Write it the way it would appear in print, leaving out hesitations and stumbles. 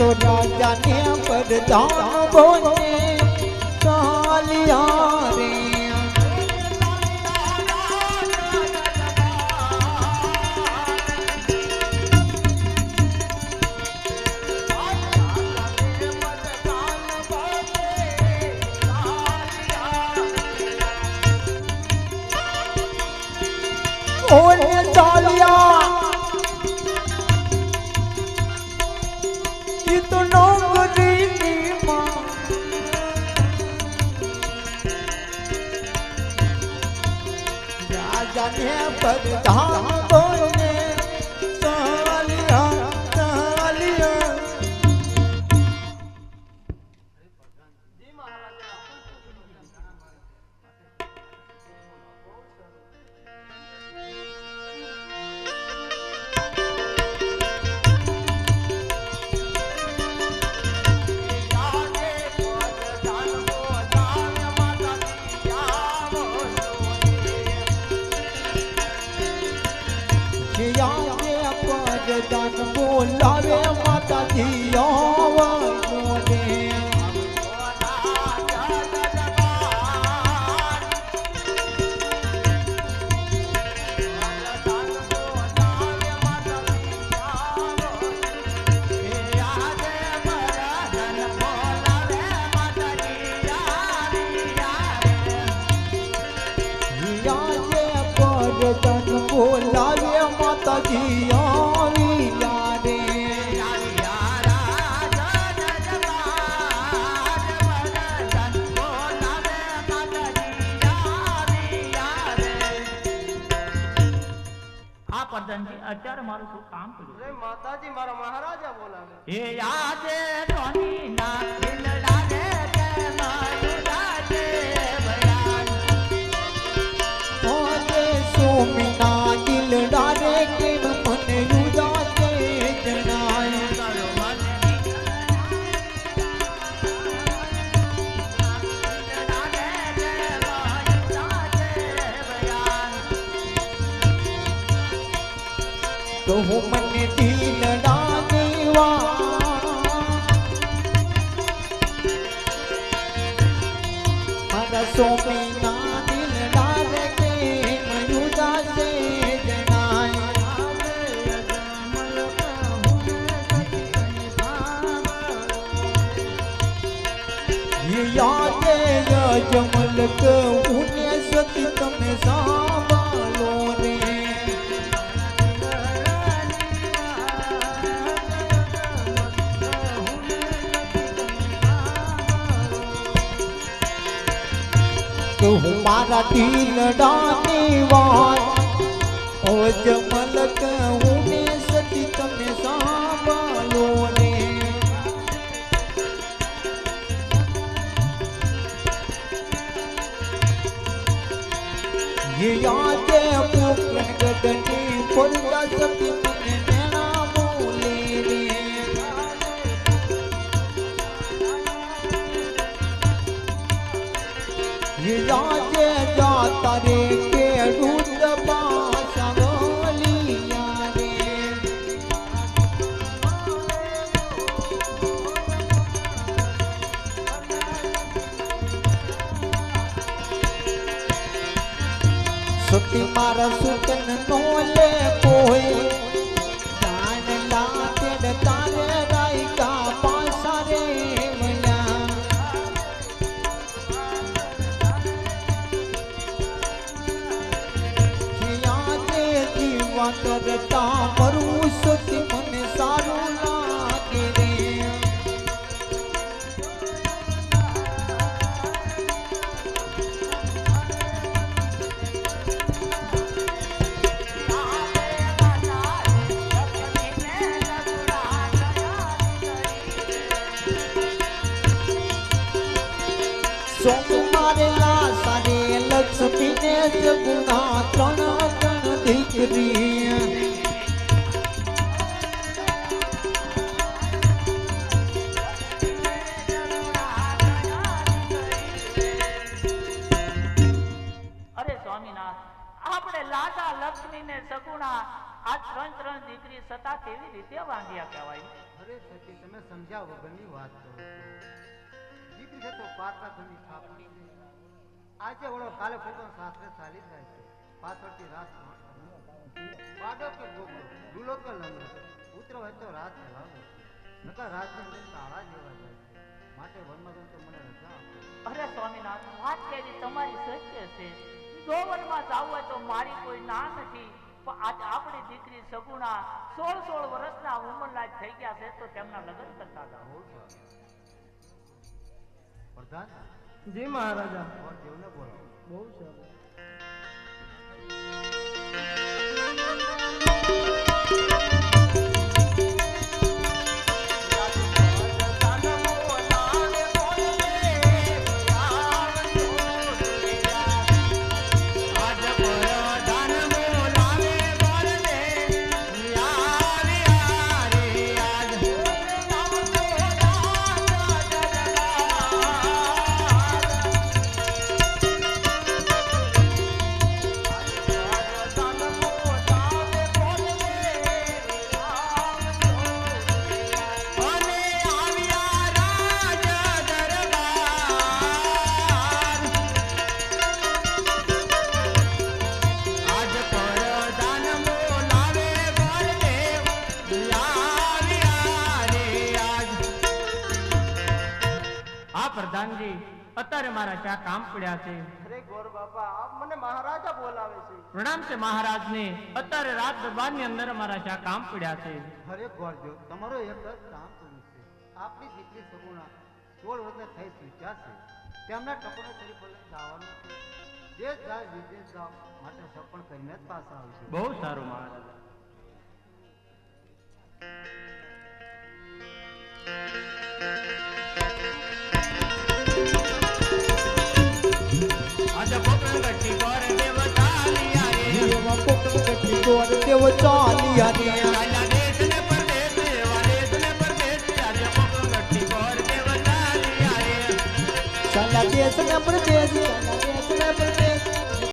तो राजा ने प्रधान बोले सालिया रे सालिया तो नौकरी की मां राजा ने प्रधान बोले सालिया सालिया दान बोलावे माता जी बोले बोलावे माता जी અત્યારે મારું શું કામ કર્યું રે માતાજી મારા મહારાજા બોલાવે એ આજે ધોની ના દિલડા રે કે મારુડા છે ભયાન ઓજે સોમના દિલડા રે કે મને યુદા છે જણાય તારો મન દિલડા રે કે મારુડા છે ભયાન તો હું મને દિલડા દેવા મારા સોમીના દિલડા રે કે મયુદા છે જણાય યાદે યજમલ કહુને સતી તમે સાંભળો રે હું મારા દિલડાની વાત ઓ જમલ કહું ને સતી તમે સાંભળો રે યાદે પોકરણ ગઢની પડતા સતી મને મેણા બોલે રે યાદે જાતા રે કે રૂદ પાસા બોલિયા રે સતી મારા સુતન નો લે કોઈ જાણ લાતે તારે રાયકા પાસા રે મલા યાદે જીવા કરતા મરું સતી મને સારું લાગે રે સોમવારેલા સારે લક્ષ્મીને જગુના ત્રણ દીકરી અરે સ્વામીનાથ આપણે લાડા લક્ષ્મી ને સગુણા આ ત્રણ દીકરી સતા કેવી રીતે વાંગ્યા કહેવાય? અરે સતી તમે સમજ્યા વગરની વાત કરો છો. દીકરી છે તો પાત્રા ધની છાપડી છે. આજે વળો કાલે પોતાના સાસરે ચાલી જાય છે. પાછળથી રાત પાડો કે ગોગલો ડૂલો કે લંગડો ઉતરો હોય તો રાત ચલાવો નકર રાતની અંદર તાળા જેવા જાય છે. માટે વનમાં તો મને રજા આપો. અરે સ્વામિનાથ, વાત કેવી તમારી સત્ય છે. જો વનમાં જાવું હોય તો મારી કોઈ ના નથી, પણ આજ આપણી દીકરી સગુણા 16 વર્ષના ઉંમરના થઈ ગયા છે તો તેમના લગ્ન કરતા જાઓ. બહુ સારું. પ્રધાન જી મહારાજા. ઓર દેવને બોલો. બહુ સારું. પ્રધાનજી અત્યારે મારા ક્યાં કામ પડ્યા છે? અરે ગોર બાપા આપ મને મહારાજા બોલાવે છે. પ્રણામ છે મહારાજને. અત્યારે રાત દરબારની અંદર મારા ક્યાં કામ પડ્યા છે? અરે ગોરજો તમારો એક જ કામ પૂરું છે. આપની દીકરી સગુણા 16 વર્ષના થઈ ચૂક્યા છે. તેમના ટકોને શરીફ લઈને જવાનું છે. જે જાય વિદેશ જાઓ માટે સપણ કરીને જ પાછા આવશે. બહુ સારું મહારાજ. આજે પોકરણ ગટ્ટી ગોર દેવ ચાલિયા રે. દેવા પોકળ ગટી ગોર દેવ ચાલિયા રે. ચાલ્યા દેશ ને પરદેશ, એવા દેશ ને પરદેશ. આજે પોકરણ ગટ્ટી ગોર દેવ ચાલિયા રે. ચાલ્યા દેશ ને પ્રદેશ, ચાલ્યા